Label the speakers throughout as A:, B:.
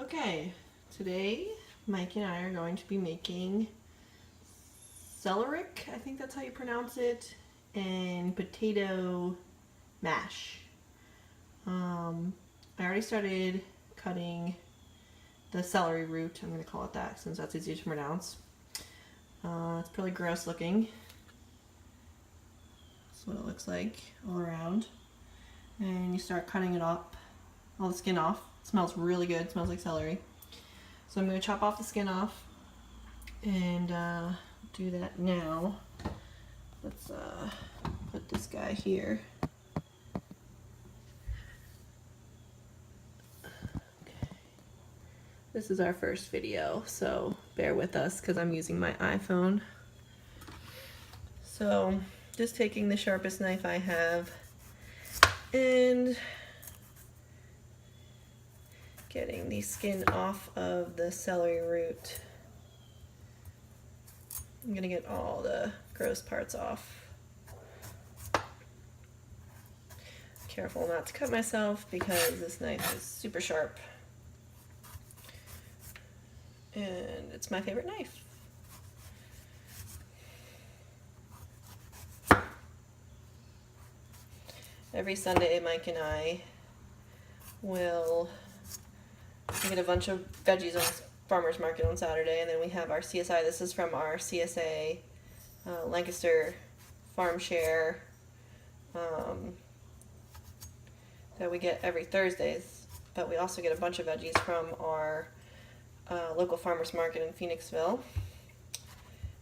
A: Okay, today Mike and I are going to be making Celeriac, I think that's how you pronounce it, and potato mash. I already started cutting the celery root, I'm going to call it that since that's easy to pronounce. It's pretty gross looking. That's what it looks like all around. And you start cutting it up, all the skin off. It smells really good, it smells like celery. So I'm going to chop off the skin off and do that now. Let's put this guy here. Okay. This is our first video, so bear with us because I'm using my iPhone. So just taking the sharpest knife I have and getting the skin off of the celery root. I'm gonna get all the gross parts off. Careful not to cut myself because this knife is super sharp. And it's my favorite knife. Every Sunday, Mike and I will get a bunch of veggies on farmer's market on Saturday, and then we have our CSI. This is from our CSA Lancaster farm share that we get every Thursdays, but we also get a bunch of veggies from our local farmer's market in Phoenixville.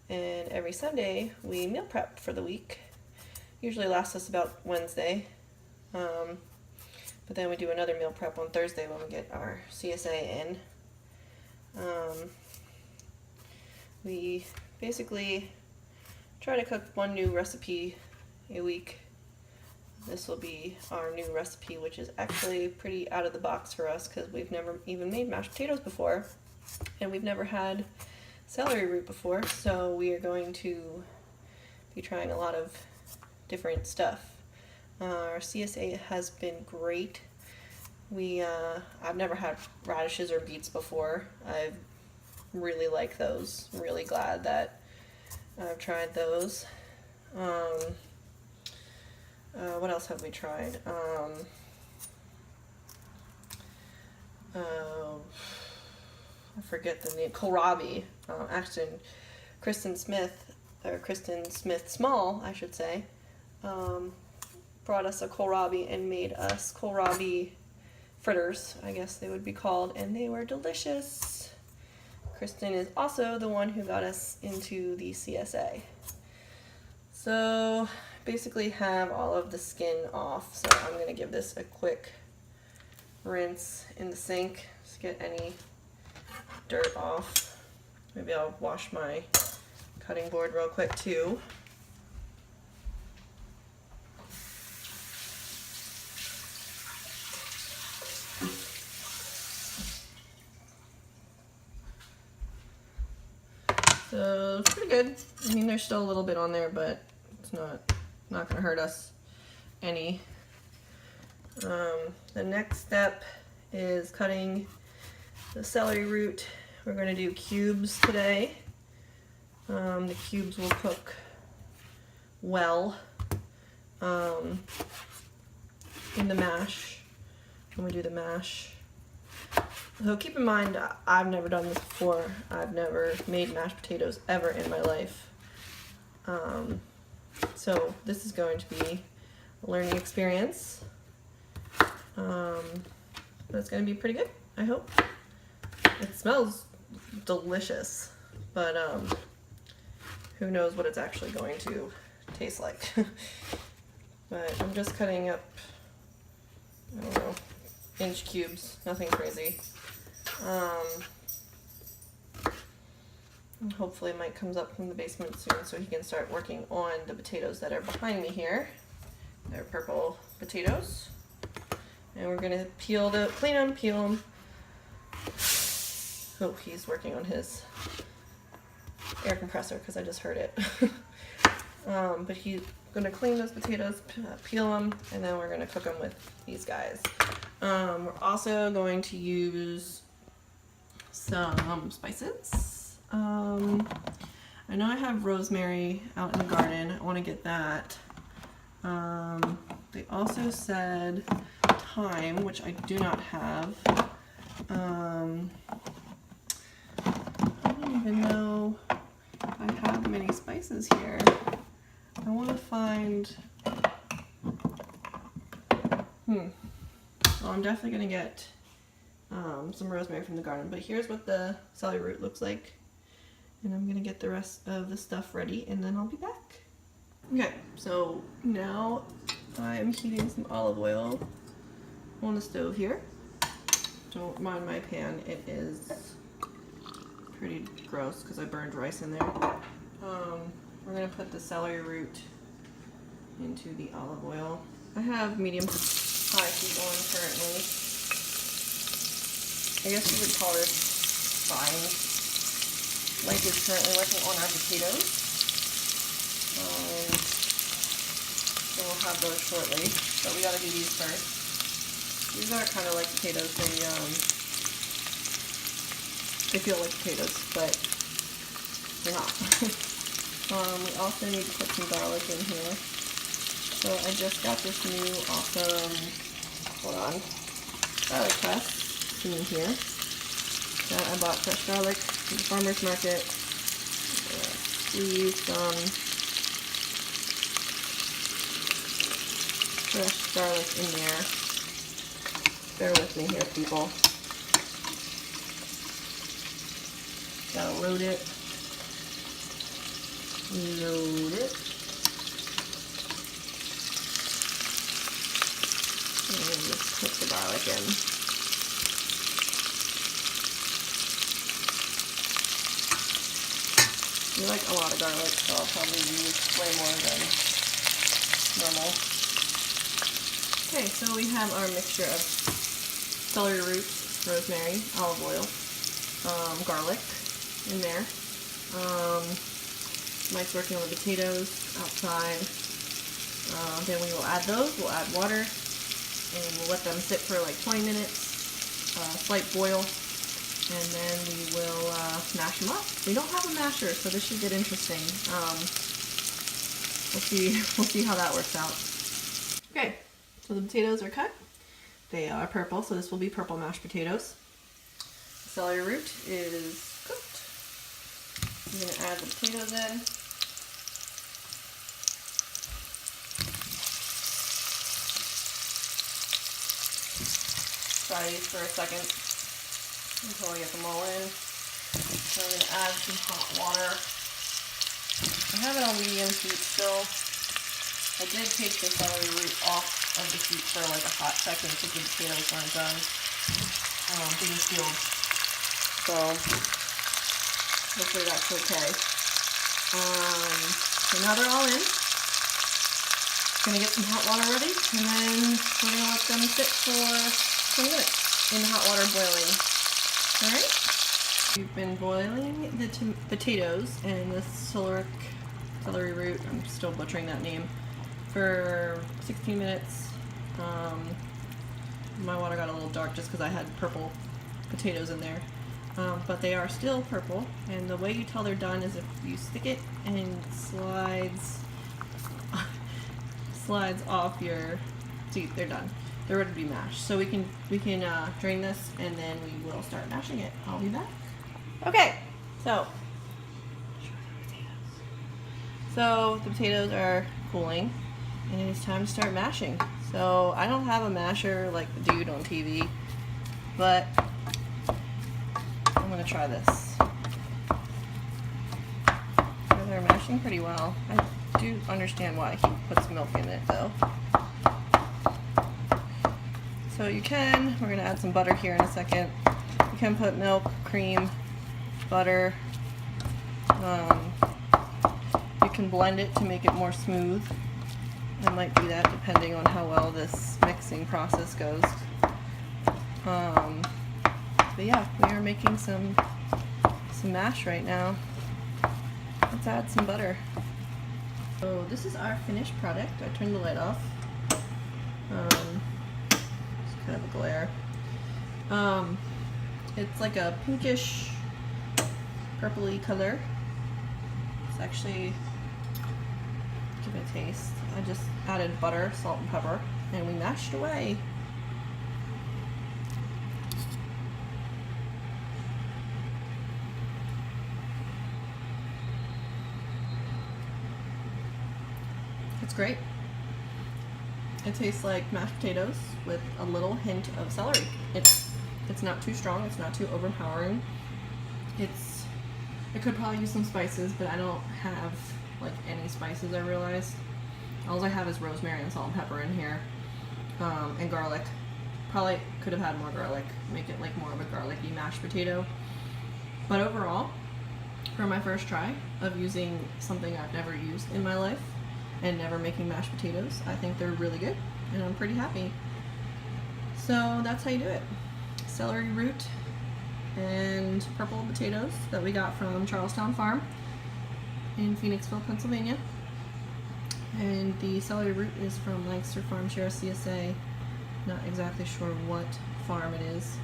A: And every Sunday we meal prep for the week. Usually lasts us about Wednesday. But then we do another meal prep on Thursday when we get our CSA in. We basically try to cook one new recipe a week. This will be our new recipe, which is actually pretty out of the box for us because we've never even made mashed potatoes before, and we've never had celery root before, so we are going to be trying a lot of different stuff. Our CSA has been great. I've never had radishes or beets before. I really like those. I'm really glad that I've tried those. What else have we tried? I forget the name. Kohlrabi. Actually, Kristen Smith Small, I should say, brought us a kohlrabi and made us kohlrabi fritters, I guess they would be called, and they were delicious. Kristen is also the one who got us into the CSA. So basically have all of the skin off, so I'm going to give this a quick rinse in the sink, just get any dirt off. Maybe I'll wash my cutting board real quick too. So it's pretty good. I mean, there's still a little bit on there, but it's not gonna hurt us any. The next step is cutting the celery root. We're gonna do cubes today. The cubes will cook well in the mash when we do the mash. So keep in mind, I've never done this before. I've never made mashed potatoes ever in my life. So this is going to be a learning experience. But it's going to be pretty good, I hope. It smells delicious, but who knows what it's actually going to taste like. But I'm just cutting up, I don't know, inch cubes, nothing crazy. Hopefully Mike comes up from the basement soon so he can start working on the potatoes that are behind me here. They're purple potatoes. And we're going to clean them, peel them. Oh, he's working on his air compressor because I just heard it. But he's going to clean those potatoes, peel them, and then we're going to cook them with these guys. We're also going to use some spices. I know I have rosemary out in the garden. I want to get that. They also said thyme, which I do not have. I don't even know if I have many spices here. I want to find... Well, I'm definitely going to get some rosemary from the garden, but here's what the celery root looks like. And I'm going to get the rest of the stuff ready, and then I'll be back. Okay, so now I'm heating some olive oil on the stove here. Don't mind my pan, it is pretty gross because I burned rice in there. We're going to put the celery root into the olive oil. I have medium to high heat on currently. I guess you would call this frying. Mike is currently working on our potatoes. So we'll have those shortly, but we gotta do these first. These are kind of like potatoes. They feel like potatoes, but they're not. We also need to put some garlic in here. So I just got this new awesome, garlic press in here. That I bought fresh garlic from the farmer's market. Squeeze some fresh garlic in there. Bear with me here, people. Gotta load it. Load it. And just put the garlic in. I like a lot of garlic, so I'll probably use way more than normal. Okay, so we have our mixture of celery roots, rosemary, olive oil, garlic in there. Mike's working on the potatoes outside. Then we will add those. We'll add water, and we'll let them sit for like 20 minutes, slight boil. And then we will mash them up. We don't have a masher, so this should get interesting. We'll see how that works out. Okay, so the potatoes are cut. They are purple, so this will be purple mashed potatoes. The celery root is cooked. I'm going to add the potatoes in. Try these for a second until I get them all in. So I'm going to add some hot water. I have it on medium heat still. I did take the celery root off of the heat for like a hot second because the potatoes weren't done being peeled. So hopefully that's okay. So now they're all in. Gonna get some hot water ready, and then we're gonna let them sit for 20 minutes in the hot water boiling. Alright, we've been boiling the potatoes and the celery root, I'm still butchering that name, for 16 minutes. My water got a little dark just because I had purple potatoes in there. But they are still purple, and the way you tell they're done is if you stick it and it slides off your teeth, they're done. They're ready to be mashed. So we can drain this, and then we will start mashing it. I'll be back. Okay, so the potatoes are cooling, and it is time to start mashing. So I don't have a masher like the dude on TV, but I'm gonna try this. They're mashing pretty well. I do understand why he puts milk in it though. So we're gonna add some butter here in a second. You can put milk, cream, butter. You can blend it to make it more smooth. I might do that depending on how well this mixing process goes. But yeah, we are making some mash right now. Let's add some butter. So this is our finished product. I turned the light off. It's kind of a glare. It's like a pinkish, purpley color. It's actually, give it a taste. I just added butter, salt, and pepper, and we mashed away. It's great. It tastes like mashed potatoes with a little hint of celery. It's not too strong, it's not too overpowering. It could probably use some spices, but I don't have like any spices, I realized. All I have is rosemary and salt and pepper in here, and garlic. Probably could have had more garlic, make it like more of a garlicky mashed potato. But overall, for my first try of using something I've never used in my life and never making mashed potatoes, I think they're really good, and I'm pretty happy. So that's how you do it. Celery root and purple potatoes that we got from Charlestown Farm in Phoenixville, Pennsylvania. And the celery root is from Lancaster Farm Share CSA. Not exactly sure what farm it is.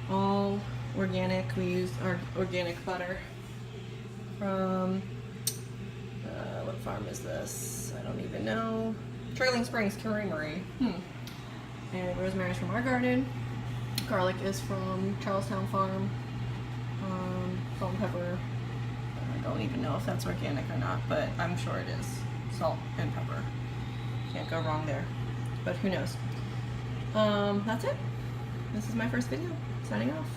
A: All organic. We used our organic butter from what farm is this? I don't even know. Trailing Springs Creamery. And rosemary's from our garden. Garlic is from Charlestown Farm. Salt and pepper. I don't even know if that's organic or not, but I'm sure it is. Salt and pepper. Can't go wrong there. But who knows? That's it. This is my first video. Signing off.